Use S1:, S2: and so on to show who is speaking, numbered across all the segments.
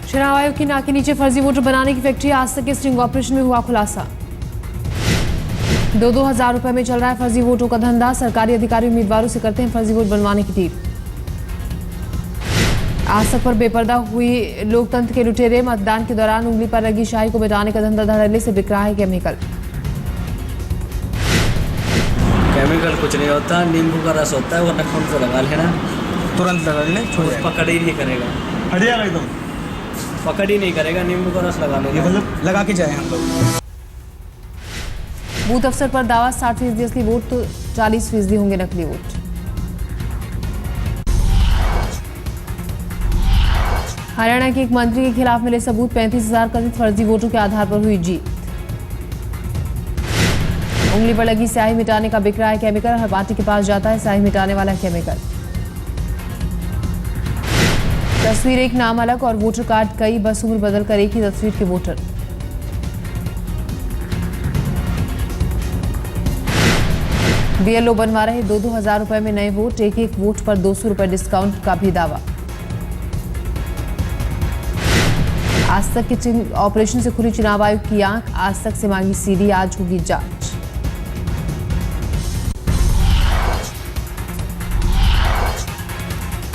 S1: चुनाव आयोग की नाक के नीचे फर्जी वोटर बनाने की फैक्ट्री आज तक के स्टिंग ऑपरेशन में हुआ खुलासा। 2,000 रुपए में चल रहा है फर्जी वोटों का धंधा। सरकारी अधिकारी उम्मीदवारों से करते हैं फर्जी वोट बनवाने की डील। आज तक पर बेपर्दा हुई लोकतंत्र के लुटेरे। मतदान के दौरान उंगली पर लगी शाही को मिटाने का धंधा धड़ल्ले से बिक रहा है केमिकल।
S2: केमिकल कुछ नहीं होता, नींबू का रस होता है, वो नखून से लगा लेना,
S3: तुरंत लगा लेना,
S2: पकड़ ही नहीं करेगा,
S3: हट जाएगा एकदम,
S2: पकड़ ही नहीं करेगा। नींबू का रस लगा लेना,
S3: मतलब लगा के जाए हम लोग।
S1: बूथ अफसर पर दावा 60% असली वोट तो 40% होंगे नकली वोट। हरियाणा के एक मंत्री के खिलाफ मिले सबूत। 35,000 कथित फर्जी वोटों के आधार पर हुई जीत। उंगली पर लगी स्याही मिटाने का बिक रहा है केमिकल। हर पार्टी के पास जाता है स्याही मिटाने वाला केमिकल। तस्वीर एक नाम अलग और वोटर कार्ड कई, बस उम्र बदल कर एक ही तस्वीर के वोटर। बीएलओ बनवा रहे 2,000 रुपए में नए वोट। एक वोट पर 200 रुपए डिस्काउंट का भी दावा। आज तक के ऑपरेशन से खुली चुनाव आयोग की आंख। आज तक से मांगी सीडी, आज होगी जांच।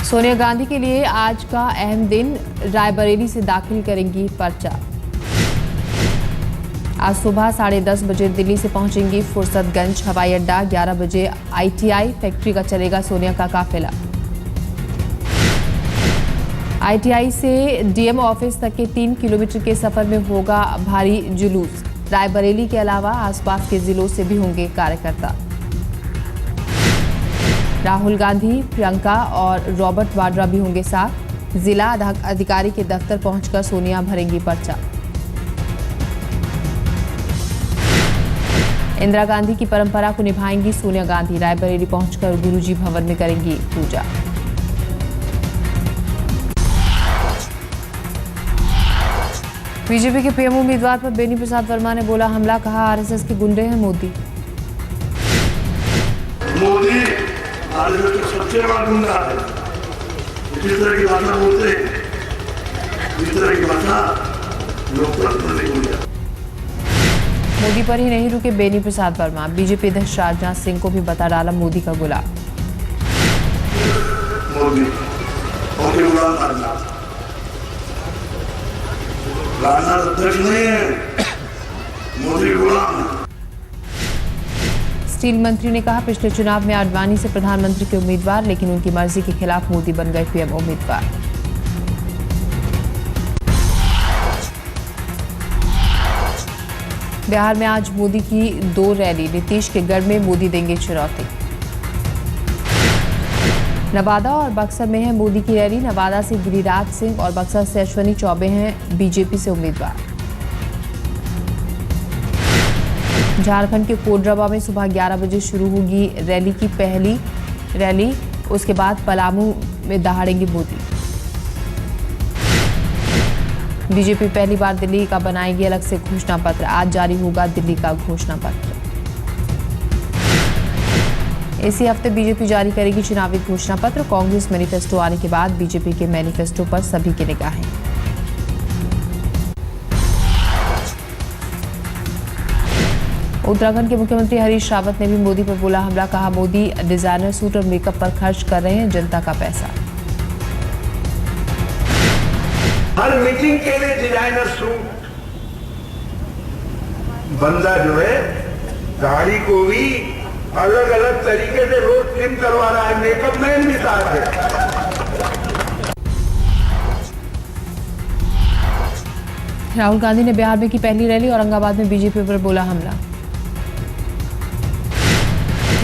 S1: सोनिया गांधी के लिए आज का अहम दिन। रायबरेली से दाखिल करेंगी पर्चा। आज सुबह 10:30 बजे दिल्ली से पहुंचेंगी फुर्सतगंज हवाई अड्डा। 11 बजे आईटीआई फैक्ट्री का चलेगा सोनिया का काफिला। आईटीआई से डीएम ऑफिस तक के 3 किलोमीटर के सफर में होगा भारी जुलूस। रायबरेली के अलावा आसपास के जिलों से भी होंगे कार्यकर्ता। राहुल गांधी, प्रियंका और रॉबर्ट वाड्रा भी होंगे साथ। जिला अधिकारी के दफ्तर पहुंचकर सोनिया भरेंगी पर्चा। इंदिरा गांधी की परंपरा को निभाएंगी सोनिया गांधी। रायबरेली पहुंचकर गुरुजी भवन में करेंगी पूजा। बीजेपी के पीएम उम्मीदवार पर बेनी प्रसाद वर्मा ने बोला हमला। कहा आरएसएस के गुंडे हैं मोदी।
S4: मोदी आरएसएस का सबसे बड़ा गुंडा है। जिस तरह की भाषा बोलते हैं, जिस तरह की भाषा लोकतंत्र नहीं बोलता।
S1: मोदी पर ही नहीं रुके बेनी प्रसाद वर्मा। बीजेपी अध्यक्ष राजनाथ सिंह को भी बता डाला मोदी का गुलाम।
S4: मोदी गुलाम राजनाथ अध्यक्ष नहीं है, मोदी गुलाम।
S1: स्टील मंत्री ने कहा पिछले चुनाव में आडवाणी से प्रधानमंत्री के उम्मीदवार, लेकिन उनकी मर्जी के खिलाफ मोदी बन गए पीएम उम्मीदवार। बिहार में आज मोदी की 2 रैली। नीतीश के गढ़ में मोदी देंगे चुनौती। नवादा और बक्सर में है मोदी की रैली। नवादा से गिरिराज सिंह और बक्सर से अश्वनी चौबे हैं बीजेपी से उम्मीदवार। झारखंड के कोडरबा में सुबह 11 बजे शुरू होगी रैली की पहली रैली। उसके बाद पलामू में दहाड़ेंगे मोदी। बीजेपी पहली बार दिल्ली का बनाएगी अलग से घोषणा पत्र। आज जारी होगा दिल्ली का घोषणा पत्र। इसी हफ्ते बीजेपी जारी करेगी चुनावी घोषणा पत्र। कांग्रेस मैनिफेस्टो आने के बाद बीजेपी के मैनिफेस्टो पर सभी की निगाहें। उत्तराखंड के मुख्यमंत्री हरीश रावत ने भी मोदी पर बोला हमला। कहा मोदी डिजाइनर सूट और मेकअप पर खर्च कर रहे हैं जनता का पैसा।
S5: हर मीटिंग के लिए डिजाइनर सूट। बंदा जो है गाड़ी को भी अलग अलग तरीके से रोज ट्रिम करवा रहा है, मेकअप मैन भी साथ है।
S1: राहुल गांधी ने बिहार में की पहली रैली। औरंगाबाद में बीजेपी पर बोला हमला।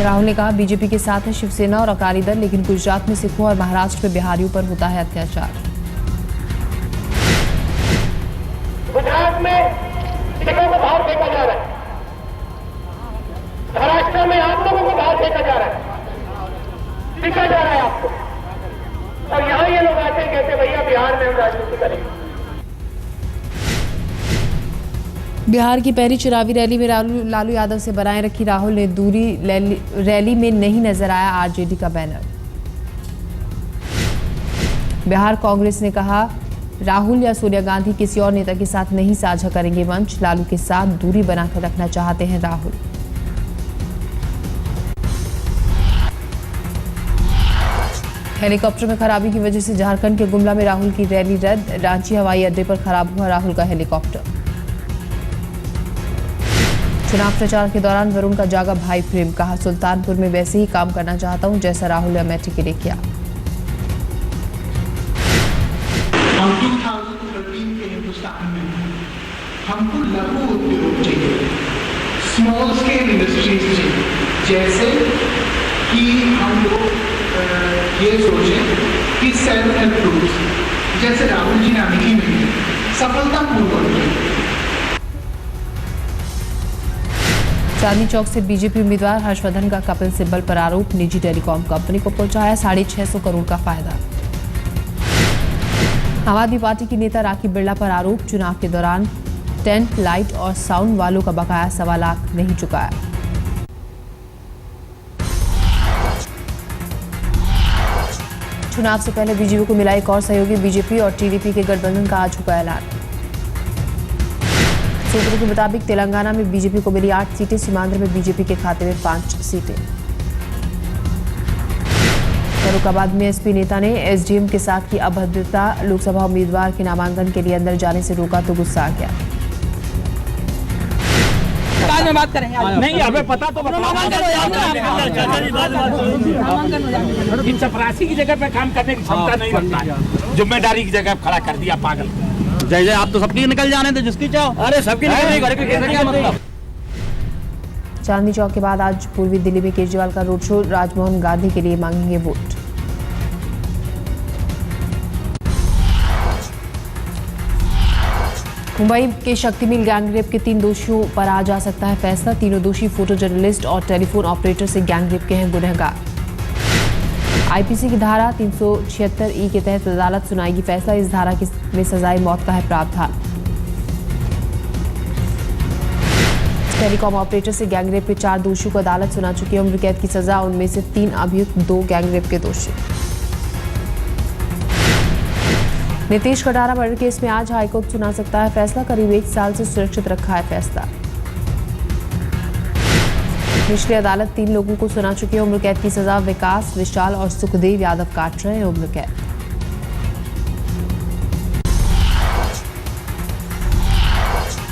S1: राहुल ने कहा बीजेपी के साथ है शिवसेना और अकाली दल, लेकिन गुजरात में सिखों और महाराष्ट्र में बिहारियों पर होता है अत्याचार।
S6: गुजरात में सिखों को बाहर फेंका जा रहा है, महाराष्ट्र में आप लोगों को बाहर फेंका जा रहा है, फेंका जा रहा है आपको। और यहां ये लोग आते हैं कहते भैया बिहार में हम राजनीति करेंगे।
S1: बिहार की पहली चुनावी रैली में लालू यादव से बनाए रखी राहुल ने दूरी। रैली में नहीं नजर आया आरजेडी का बैनर। बिहार कांग्रेस ने कहा राहुल या सोनिया गांधी किसी और नेता के साथ नहीं साझा करेंगे मंच। लालू के साथ दूरी बनाकर रखना चाहते हैं राहुल। हेलीकॉप्टर में खराबी की वजह से झारखंड के गुमला में राहुल की रैली रद्द। रांची हवाई अड्डे पर खराब हुआ राहुल का हेलीकॉप्टर। चुनाव प्रचार के दौरान वरुण का जागा भाई प्रेम। कहा, सुल्तानपुर में वैसे ही काम करना चाहता हूं जैसा राहुल अमेठी के लिए किया।
S7: हम 2013 के हिंदुस्तान में हमको लघु उद्योग चाहिए, स्मॉल स्केल इंडस्ट्रीज चाहिए, जैसे कि हम लोग ये सोचें कि सेल्फ हेल्प ग्रुप्स जैसे राहुल जी ने अमेठी में सफलतापूर्वक।
S1: चांदनी चौक से बीजेपी उम्मीदवार हर्षवर्धन का कपिल सिब्बल पर आरोप। निजी टेलीकॉम कंपनी को पहुंचाया 650 करोड़ का फायदा। आम आदमी पार्टी की नेता राखी बिरला पर आरोप। चुनाव के दौरान टेंट, लाइट और साउंड वालों का बकाया 1.25 लाख नहीं चुकाया। चुनाव से पहले बीजेपी को मिला एक और सहयोगी। बीजेपी और टीडीपी के गठबंधन का आज हुआ ऐलान। सूत्रों के मुताबिक तेलंगाना में बीजेपी को मिली 8 सीटें, सीमांध्र में बीजेपी के खाते में 5 सीटें। फर्रुखाबाद में एसपी नेता ने एसडीएम के साथ की अभद्रता। लोकसभा उम्मीदवार के नामांकन के लिए अंदर जाने से रोका तो गुस्सा आ गया।
S8: में बात करेंगे नहीं, हमें पता तो इन चपरासी की जगह पे काम करने की क्षमता नहीं रखता है, जिम्मेदारी की जगह खड़ा कर दिया पागल। जय जय, आप तो सबकी निकल जाने थे जिसकी चाहो। अरे सबकी क्या मतलब।
S1: चांदनी चौक के बाद आज पूर्वी दिल्ली में केजरीवाल का रोड शो। राजमोहन गांधी के लिए मांगेंगे वोट। मुंबई के शक्ति मिल गैंगरेप के 3 दोषियों पर आज आ सकता है फैसला। तीनों दोषी फोटो जर्नलिस्ट और टेलीफोन ऑपरेटर से गैंगरेप के हैं गुनहगार। आईपीसी की धारा 376 के तहत अदालत सुनाएगी फैसला। इस धारा में सजाए मौत का है प्रावधान। टेलीकॉम ऑपरेटर से गैंगरेप के 4 दोषियों को अदालत सुना चुकी है उम्र कैद की सजा। उनमें से 3 अभियुक्त, 2 गैंगरेप के दोषी। नीतीश कटारा मर्डर केस में आज हाईकोर्ट सुना सकता है फैसला। करीब 1 साल से सुरक्षित रखा है फैसला। निचली अदालत 3 लोगों को सुना चुकी है उम्र कैद की सजा। विकास, विशाल और सुखदेव यादव काट रहे हैं उम्र कैद।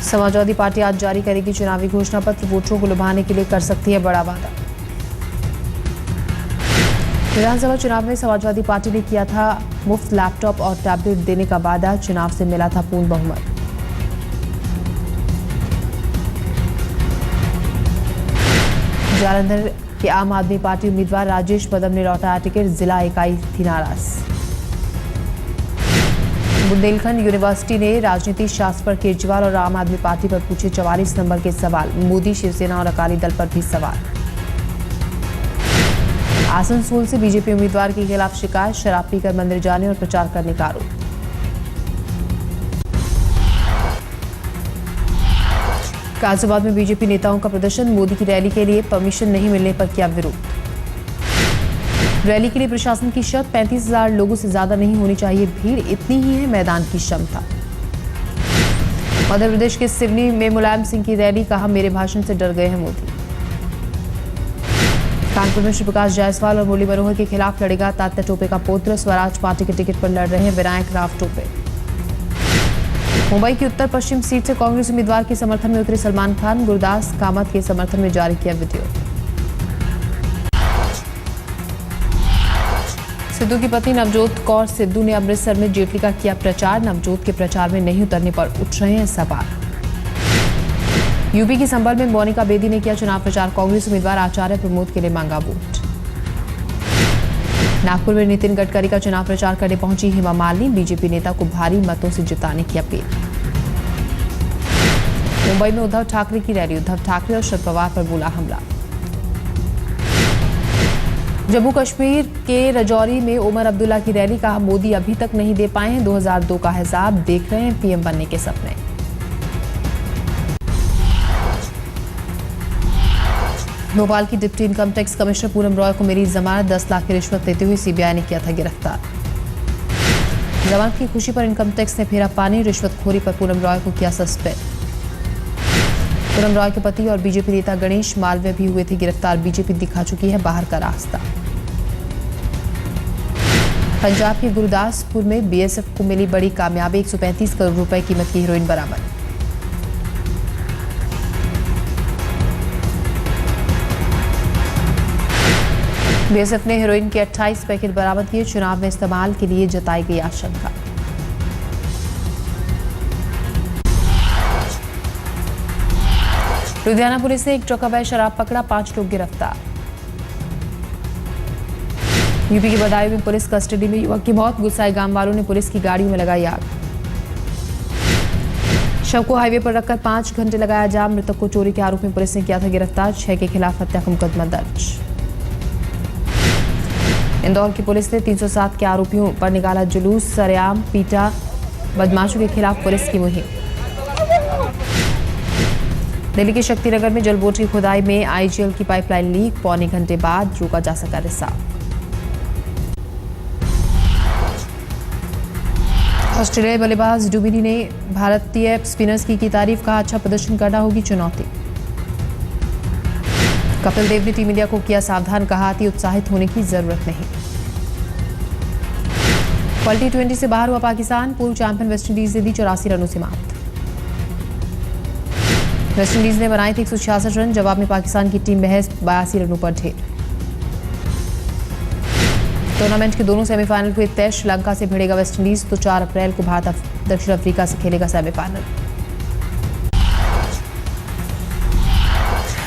S1: समाजवादी पार्टी आज जारी करेगी चुनावी घोषणा पत्र। वोटरों को लुभाने के लिए कर सकती है बड़ा वादा। विधानसभा चुनाव में समाजवादी पार्टी ने किया था मुफ्त लैपटॉप और टैबलेट देने का वादा। चुनाव से मिला था पूर्ण बहुमत। जालंधर के आम आदमी पार्टी उम्मीदवार राजेश पदम ने लौटाया टिकट। जिला इकाई थी नाराज। बुंदेलखंड यूनिवर्सिटी ने राजनीति शास्त्र पर केजरीवाल और आम आदमी पार्टी पर पूछे 44 नंबर के सवाल। मोदी, शिवसेना और अकाली दल पर भी सवाल। आसनसोल से बीजेपी उम्मीदवार के खिलाफ शिकायत। शराब पीकर मंदिर जाने और प्रचार करने का आरोप। गाजियाबाद में बीजेपी नेताओं का प्रदर्शन। मोदी की रैली के लिए परमिशन नहीं मिलने पर किया विरोध। रैली के लिए प्रशासन की शर्त 35,000 लोगों से ज्यादा नहीं होनी चाहिए भीड़, इतनी ही है मैदान की क्षमता। मध्य प्रदेश के सिवनी में मुलायम सिंह की रैली। कहा, मेरे भाषण से डर गए हैं मोदी। कानपुर में श्री प्रकाश जायसवाल और मुरली मनोहर के खिलाफ लड़ेगा तात्या टोपे का पुत्र। स्वराज पार्टी के टिकट पर लड़ रहे हैं विनायक राव टोपे। मुंबई की उत्तर पश्चिम सीट से कांग्रेस उम्मीदवार के समर्थन में उतरे सलमान खान। गुरदास कामत के समर्थन में जारी किया वीडियो। सिद्धू की पत्नी नवजोत कौर सिद्धू ने अमृतसर में जेटली का किया प्रचार। नवजोत के प्रचार में नहीं उतरने पर उठ रहे हैं सवाल। यूपी की संभल में मोनिका बेदी ने किया चुनाव प्रचार। कांग्रेस उम्मीदवार आचार्य प्रमोद के लिए मांगा वोट। नागपुर में नितिन गडकरी का चुनाव प्रचार करने पहुंची हेमा मालिनी। बीजेपी नेता को भारी मतों से जिताने की अपील। मुंबई में उद्धव ठाकरे की रैली। उद्धव ठाकरे और शरद पवार पर बोला हमला। जम्मू कश्मीर के राजौरी में उमर अब्दुल्ला की रैली। कहा, मोदी अभी तक नहीं दे पाए हैं 2002 का हिसाब। देख रहे हैं पीएम बनने के सपने। भोपाल की deputy income tax commissioner Poonam Roy को मिली जमानत। 10 लाख की रिश्वत लेते हुए सीबीआई ने किया था गिरफ्तार। जमानत की खुशी पर इनकम टैक्स ने फेरा पानी, रिश्वतखोरी पर पूनम रॉय को किया सस्पेंड। पूनम रॉय के पति और बीजेपी नेता गणेश मालवीय भी हुए थे गिरफ्तार, बीजेपी दिखा चुकी है बाहर का रास्ता। पंजाब के गुरदासपुर में बीएसएफ को मिली बड़ी कामयाबी, 135 करोड़ रुपए कीमत की हेरोइन बरामद। बीएसएफ ने हेरोइन के 28 पैकेट बरामद किए, चुनाव में इस्तेमाल के लिए जताई गई आशंका। लुधियाना पुलिस ने एक ट्रक अवैध शराब पकड़ा, 5 लोग गिरफ्तार। यूपी के बदायूं में पुलिस कस्टडी में युवक की मौत, गुस्साए गांव वालों ने पुलिस की गाड़ियों में लगाई आग। शव को हाईवे पर रखकर 5 घंटे लगाया जाम, मृतक को चोरी के आरोप में पुलिस ने किया था गिरफ्तार, 6 के खिलाफ हत्या का मुकदमा दर्ज। इंदौर की पुलिस ने 307 के आरोपियों पर निकाला जुलूस, सरेआम पीटा बदमाशों के खिलाफ पुलिस की मुहिम। दिल्ली के शक्तिनगर में जलबोर्ड की खुदाई में आईजीएल की पाइपलाइन लीक, पौने घंटे बाद रोका जा सका रिसाव। ऑस्ट्रेलियाई बल्लेबाज डुमिनी ने भारतीय स्पिनर्स की तारीफ, कहा अच्छा प्रदर्शन करना होगी चुनौती। कपिल देव ने टीम इंडिया को किया सावधान, कहा अति उत्साहित होने की जरूरत नहीं। वर्ल्ड T20 से बाहर हुआ पाकिस्तान, पूर्व चैंपियन वेस्टइंडीज ने दी 84 रनों से मात। वेस्टइंडीज ने बनाए थे 166 रन, जवाब में पाकिस्तान की टीम महज 82 रनों पर ढेर। टूर्नामेंट के दोनों सेमीफाइनल हुए तय, श्रीलंका से भिड़ेगा वेस्टइंडीज तो 4 अप्रैल को भारत दक्षिण अफ्रीका से खेलेगा सेमीफाइनल।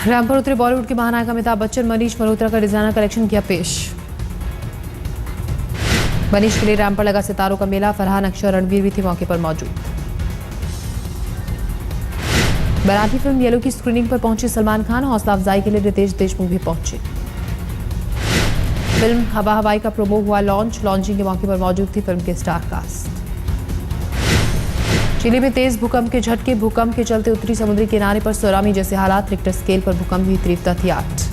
S1: रैंप पर उतरे बॉलीवुड के महानायक अमिताभ बच्चन, मनीष मल्होत्रा का डिजाइनर कलेक्शन किया पेश। मनीष के लिए रैंप पर लगा सितारों का मेला, फरहान, अक्षय, रणवीर भी थे मौके पर मौजूद। मराठी फिल्म येलो की स्क्रीनिंग पर पहुंचे सलमान खान, हौसला अफजाई के लिए रितेश देशमुख भी पहुंचे। फिल्म हवा हवाई का प्रोमो हुआ लॉन्चिंग के मौके पर मौजूद थी फिल्म के स्टार कास्ट। चिली में तेज भूकंप के झटके, भूकंप के चलते उत्तरी समुद्री किनारे पर सुनामी जैसे हालात, रिक्टर स्केल पर भूकंप की तीव्रता थी 8।